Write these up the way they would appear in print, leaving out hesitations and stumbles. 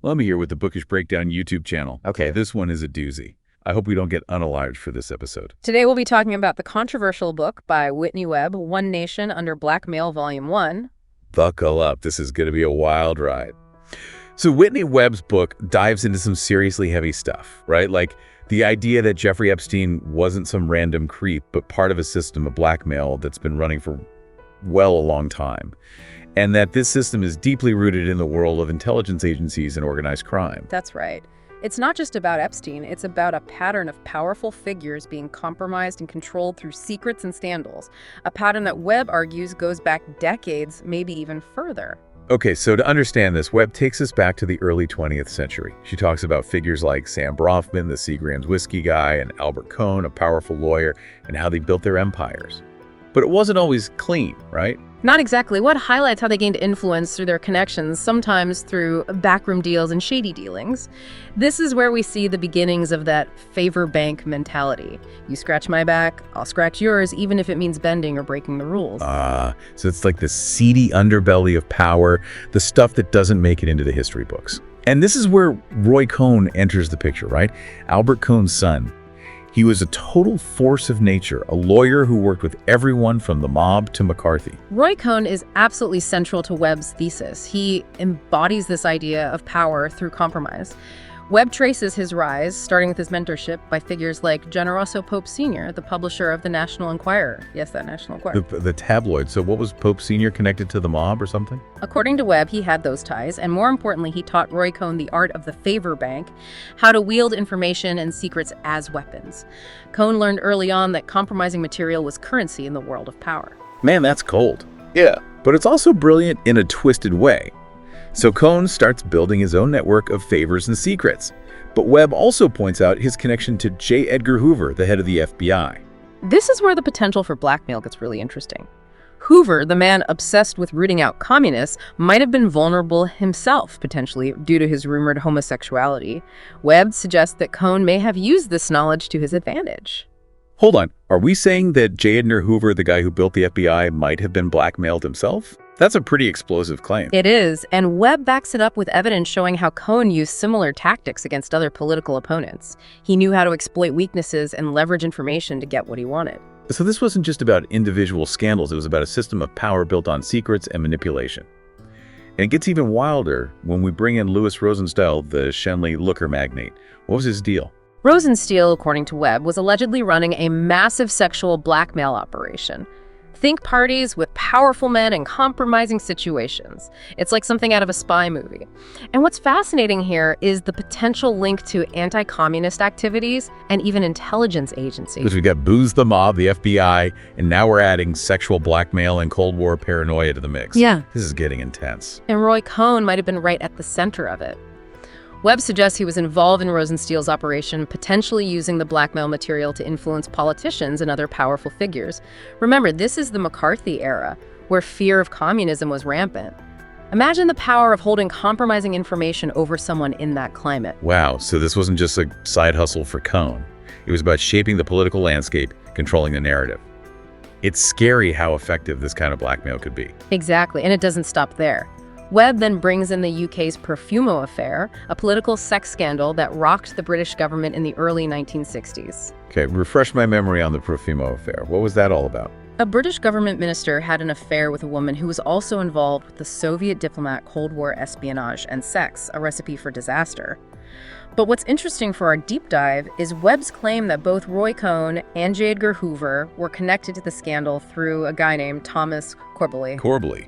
Well, I'm here with the Bookish Breakdown YouTube channel. Okay. This one is a doozy. I hope we don't get unalived for this episode. Today we'll be talking about the controversial book by Whitney Webb, One Nation Under Blackmail, Volume 1. Buckle up. This is going to be a wild ride. So Whitney Webb's book dives into some seriously heavy stuff, right? Like the idea that Jeffrey Epstein wasn't some random creep, but part of a system of blackmail that's been running for well a long time. And that this system is deeply rooted in the world of intelligence agencies and organized crime. That's right. It's not just about Epstein, it's about a pattern of powerful figures being compromised and controlled through secrets and scandals, a pattern that Webb argues goes back decades, maybe even further. Okay, so to understand this, Webb takes us back to the early 20th century. She talks about figures like Sam Bronfman, the Seagram's whiskey guy, and Albert Cohn, a powerful lawyer, and how they built their empires. But it wasn't always clean, right? Not exactly. What highlights how they gained influence through their connections, sometimes through backroom deals and shady dealings. This is where we see the beginnings of that favor bank mentality. You scratch my back, I'll scratch yours, even if it means bending or breaking the rules. So it's like the seedy underbelly of power, the stuff that doesn't make it into the history books. And this is where Roy Cohn enters the picture, right? Albert Cohn's son. He was a total force of nature, a lawyer who worked with everyone from the mob to McCarthy. Roy Cohn is absolutely central to Webb's thesis. He embodies this idea of power through compromise. Webb traces his rise, starting with his mentorship, by figures like Generoso Pope Sr., the publisher of the National Enquirer. Yes, that National Enquirer. The tabloid. So what was Pope Sr. connected to the mob or something? According to Webb, he had those ties, and more importantly, he taught Roy Cohn the art of the favor bank, how to wield information and secrets as weapons. Cohn learned early on that compromising material was currency in the world of power. Man, that's cold. Yeah. But it's also brilliant in a twisted way. So Cohn starts building his own network of favors and secrets. But Webb also points out his connection to J. Edgar Hoover, the head of the FBI. This is where the potential for blackmail gets really interesting. Hoover, the man obsessed with rooting out communists, might have been vulnerable himself, potentially, due to his rumored homosexuality. Webb suggests that Cohn may have used this knowledge to his advantage. Hold on, are we saying that J. Edgar Hoover, the guy who built the FBI, might have been blackmailed himself? That's a pretty explosive claim. It is, and Webb backs it up with evidence showing how Cohn used similar tactics against other political opponents. He knew how to exploit weaknesses and leverage information to get what he wanted. So this wasn't just about individual scandals, it was about a system of power built on secrets and manipulation. And it gets even wilder when we bring in Louis Rosenstiel, the Schenley Looker magnate. What was his deal? Rosenstiel, according to Webb, was allegedly running a massive sexual blackmail operation. Think parties with powerful men in compromising situations. It's like something out of a spy movie. And what's fascinating here is the potential link to anti-communist activities and even intelligence agencies. Because we've got Booz the Mob, the FBI, and now we're adding sexual blackmail and Cold War paranoia to the mix. Yeah. This is getting intense. And Roy Cohn might have been right at the center of it. Webb suggests he was involved in Rosenstiel's operation, potentially using the blackmail material to influence politicians and other powerful figures. Remember, this is the McCarthy era, where fear of communism was rampant. Imagine the power of holding compromising information over someone in that climate. Wow, so this wasn't just a side hustle for Cohn. It was about shaping the political landscape, controlling the narrative. It's scary how effective this kind of blackmail could be. Exactly, and it doesn't stop there. Webb then brings in the UK's Profumo affair, a political sex scandal that rocked the British government in the early 1960s. Okay, refresh my memory on the Profumo affair. What was that all about? A British government minister had an affair with a woman who was also involved with the Soviet diplomat Cold War espionage and sex, a recipe for disaster. But what's interesting for our deep dive is Webb's claim that both Roy Cohn and J. Edgar Hoover were connected to the scandal through a guy named Thomas Corbally. Corbally.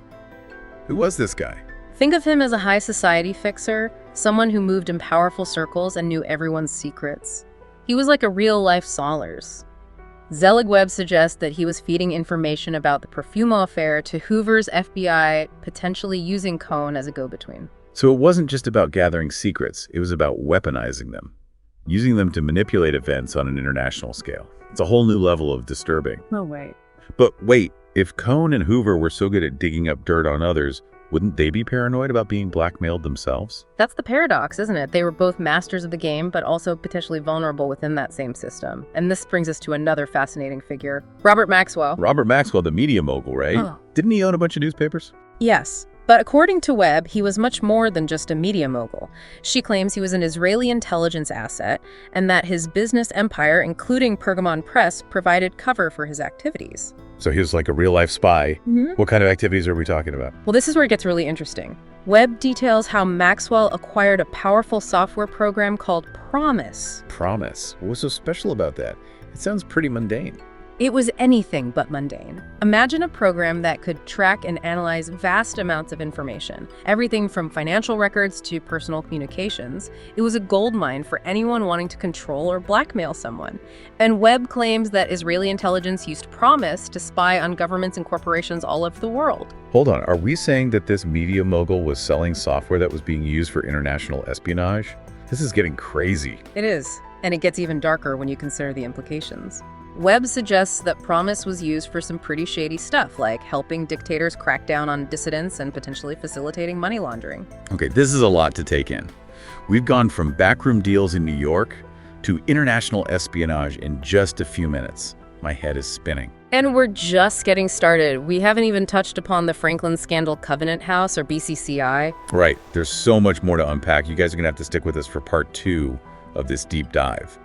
Who was this guy? Think of him as a high society fixer, someone who moved in powerful circles and knew everyone's secrets. He was like a real-life Solers. Zelig Webb suggests that he was feeding information about the Profumo affair to Hoover's FBI, potentially using Cohn as a go-between. So it wasn't just about gathering secrets, it was about weaponizing them, using them to manipulate events on an international scale. It's a whole new level of disturbing. No, wait. But wait, if Cohn and Hoover were so good at digging up dirt on others, wouldn't they be paranoid about being blackmailed themselves? That's the paradox, isn't it? They were both masters of the game, but also potentially vulnerable within that same system. And this brings us to another fascinating figure, Robert Maxwell. Robert Maxwell, the media mogul, right? Oh. Didn't he own a bunch of newspapers? Yes, But according to Webb, he was much more than just a media mogul. She claims he was an Israeli intelligence asset and that his business empire, including Pergamon Press, provided cover for his activities. So he was like a real-life spy. What kind of activities are we talking about? Well, this is where it gets really interesting. Webb details how Maxwell acquired a powerful software program called Promise. Promise? What was so special about that? It sounds pretty mundane. It was anything but mundane. Imagine a program that could track and analyze vast amounts of information, everything from financial records to personal communications. It was a goldmine for anyone wanting to control or blackmail someone. And Webb claims that Israeli intelligence used Promise to spy on governments and corporations all over the world. Hold on, are we saying that this media mogul was selling software that was being used for international espionage? This is getting crazy. It is, and it gets even darker when you consider the implications. Webb suggests that Promise was used for some pretty shady stuff, like helping dictators crack down on dissidents and potentially facilitating money laundering. Okay, this is a lot to take in. We've gone from backroom deals in New York to international espionage in just a few minutes. My head is spinning. And we're just getting started. We haven't even touched upon the Franklin Scandal Covenant House, or BCCI. Right, there's so much more to unpack. You guys are gonna have to stick with us for part 2 of this deep dive.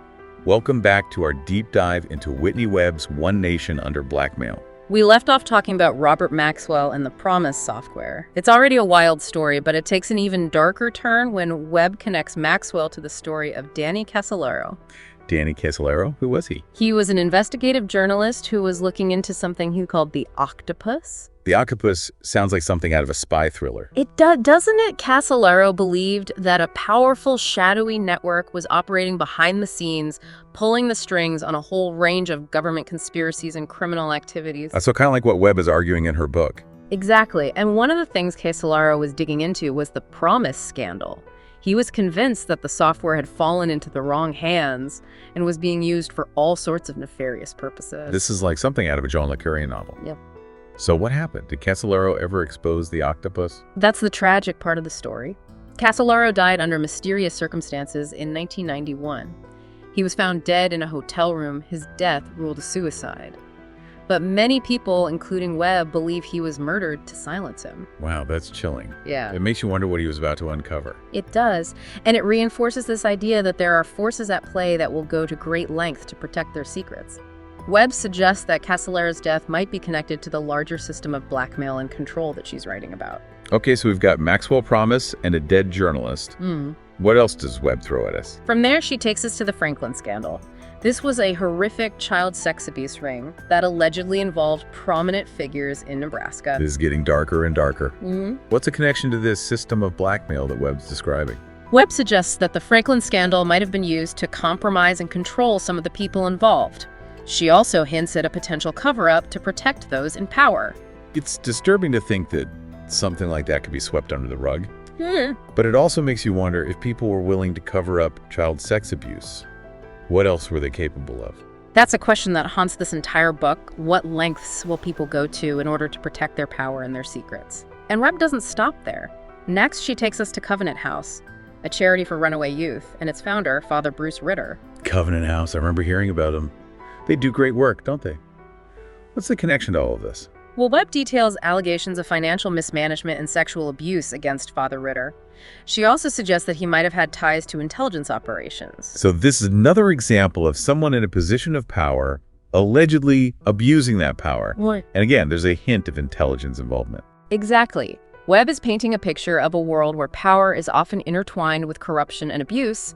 Welcome back to our deep dive into Whitney Webb's One Nation Under Blackmail. We left off talking about Robert Maxwell and the Promise software. It's already a wild story, but it takes an even darker turn when Webb connects Maxwell to the story of Danny Casolaro. Danny Casolaro? Who was he? He was an investigative journalist who was looking into something he called the octopus. The octopus sounds like something out of a spy thriller. It doesn't it? Casolaro believed that a powerful, shadowy network was operating behind the scenes, pulling the strings on a whole range of government conspiracies and criminal activities. So kind of like what Webb is arguing in her book. Exactly. And one of the things Casolaro was digging into was the Promise scandal. He was convinced that the software had fallen into the wrong hands and was being used for all sorts of nefarious purposes. This is like something out of a John le Carré novel. Yep. So what happened? Did Casolaro ever expose the octopus? That's the tragic part of the story. Casolaro died under mysterious circumstances in 1991. He was found dead in a hotel room. His death ruled a suicide. But many people, including Webb, believe he was murdered to silence him. Wow, that's chilling. Yeah. It makes you wonder what he was about to uncover. It does, and it reinforces this idea that there are forces at play that will go to great length to protect their secrets. Webb suggests that Casolaro's death might be connected to the larger system of blackmail and control that she's writing about. Okay, so we've got Maxwell Promise and a dead journalist. What else does Webb throw at us? From there, she takes us to the Franklin scandal. This was a horrific child sex abuse ring that allegedly involved prominent figures in Nebraska. This is getting darker and darker. What's a connection to this system of blackmail that Webb's describing? Webb suggests that the Franklin scandal might have been used to compromise and control some of the people involved. She also hints at a potential cover-up to protect those in power. It's disturbing to think that something like that could be swept under the rug. But it also makes you wonder if people were willing to cover up child sex abuse. What else were they capable of? That's a question that haunts this entire book. What lengths will people go to in order to protect their power and their secrets? And Webb doesn't stop there. Next, she takes us to Covenant House, a charity for runaway youth, and its founder, Father Bruce Ritter. Covenant House, I remember hearing about them. They do great work, don't they? What's the connection to all of this? Well, Webb details allegations of financial mismanagement and sexual abuse against Father Ritter. She also suggests that he might have had ties to intelligence operations. So this is another example of someone in a position of power allegedly abusing that power. What? And again, there's a hint of intelligence involvement. Exactly. Webb is painting a picture of a world where power is often intertwined with corruption and abuse,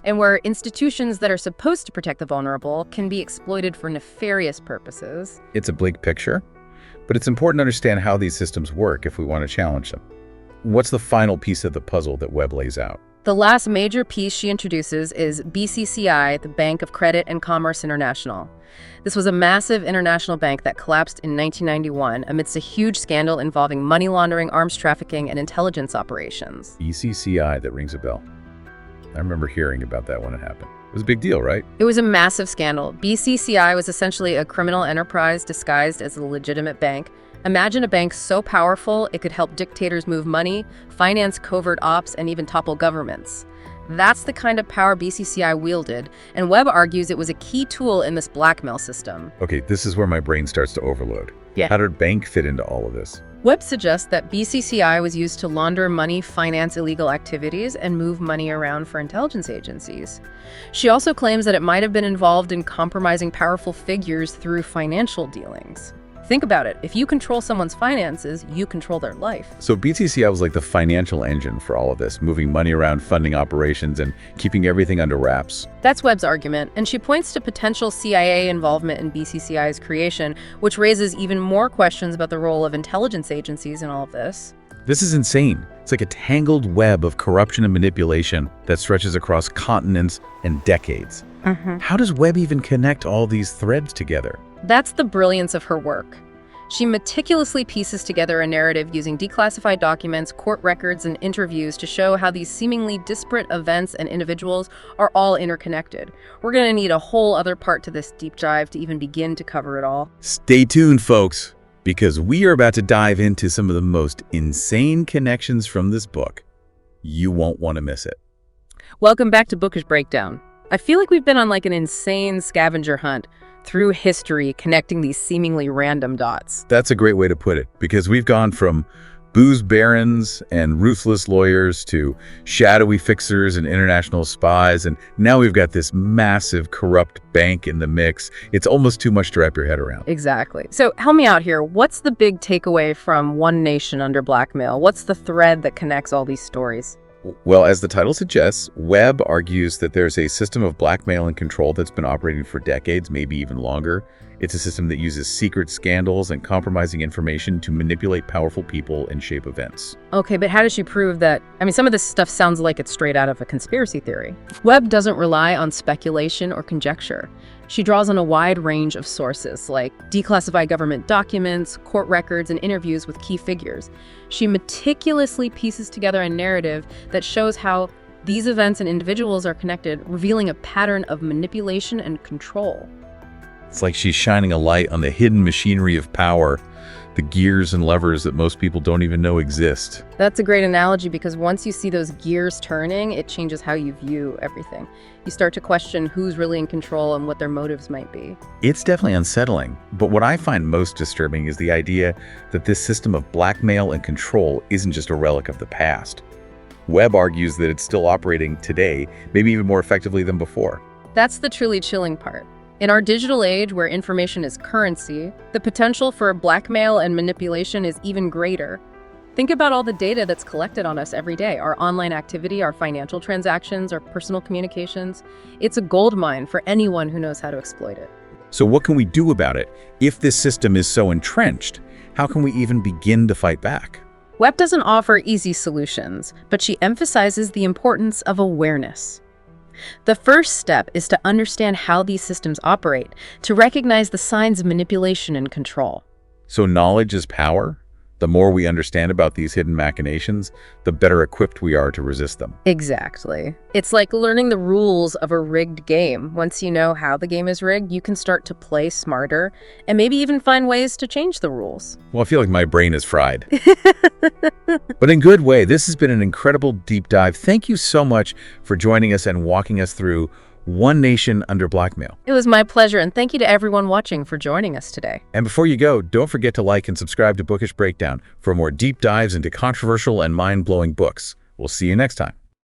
and where institutions that are supposed to protect the vulnerable can be exploited for nefarious purposes. It's a bleak picture, but it's important to understand how these systems work if we want to challenge them. What's the final piece of the puzzle that Webb lays out? The last major piece she introduces is BCCI, the Bank of Credit and Commerce International. This was a massive international bank that collapsed in 1991 amidst a huge scandal involving money laundering, arms trafficking, and intelligence operations. BCCI, that rings a bell. I remember hearing about that when it happened. It was a big deal, right? It was a massive scandal. BCCI was essentially a criminal enterprise disguised as a legitimate bank. Imagine a bank so powerful it could help dictators move money, finance covert ops, and even topple governments. That's the kind of power BCCI wielded, and Webb argues it was a key tool in this blackmail system. Okay, this is where my brain starts to overload. Yeah. How did bank fit into all of this? Webb suggests that BCCI was used to launder money, finance illegal activities, and move money around for intelligence agencies. She also claims that it might have been involved in compromising powerful figures through financial dealings. Think about it. If you control someone's finances, you control their life. So BCCI was like the financial engine for all of this, moving money around, funding operations, and keeping everything under wraps. That's Webb's argument, and she points to potential CIA involvement in BCCI's creation, which raises even more questions about the role of intelligence agencies in all of this. This is insane. It's like a tangled web of corruption and manipulation that stretches across continents and decades. How does Webb even connect all these threads together? That's the brilliance of her work. She meticulously pieces together a narrative using declassified documents, court records, and interviews to show how these seemingly disparate events and individuals are all interconnected. We're going to need a whole other part to this deep dive to even begin to cover it all. Stay tuned, folks, because we are about to dive into some of the most insane connections from this book. You won't want to miss it. Welcome back to Bookish Breakdown. I feel like we've been on like an insane scavenger hunt through history, connecting these seemingly random dots. That's a great way to put it, because we've gone from booze barons and ruthless lawyers to shadowy fixers and international spies, and now we've got this massive corrupt bank in the mix. It's almost too much to wrap your head around. Exactly. So help me out here. What's the big takeaway from One Nation Under Blackmail? What's the thread that connects all these stories? Well, as the title suggests, Webb argues that there's a system of blackmail and control that's been operating for decades, maybe even longer. It's a system that uses secret scandals and compromising information to manipulate powerful people and shape events. Okay, but how does she prove that? I mean, some of this stuff sounds like it's straight out of a conspiracy theory. Webb doesn't rely on speculation or conjecture. She draws on a wide range of sources, like declassified government documents, court records, and interviews with key figures. She meticulously pieces together a narrative that shows how these events and individuals are connected, revealing a pattern of manipulation and control. It's like she's shining a light on the hidden machinery of power, the gears and levers that most people don't even know exist. That's a great analogy, because once you see those gears turning, it changes how you view everything. You start to question who's really in control and what their motives might be. It's definitely unsettling, but what I find most disturbing is the idea that this system of blackmail and control isn't just a relic of the past. Webb argues that it's still operating today, maybe even more effectively than before. That's the truly chilling part. In our digital age, where information is currency, the potential for blackmail and manipulation is even greater. Think about all the data that's collected on us every day, our online activity, our financial transactions, our personal communications. It's a goldmine for anyone who knows how to exploit it. So what can we do about it? If this system is so entrenched, how can we even begin to fight back? Webb doesn't offer easy solutions, but she emphasizes the importance of awareness. The first step is to understand how these systems operate, to recognize the signs of manipulation and control. So knowledge is power? The more we understand about these hidden machinations, the better equipped we are to resist them. Exactly. It's like learning the rules of a rigged game. Once you know how the game is rigged, you can start to play smarter and maybe even find ways to change the rules. Well, I feel like my brain is fried. But in good way. This has been an incredible deep dive. Thank you so much for joining us and walking us through One Nation Under Blackmail. It was my pleasure, and thank you to everyone watching for joining us today. And before you go, don't forget to like and subscribe to Bookish Breakdown for more deep dives into controversial and mind-blowing books. We'll see you next time.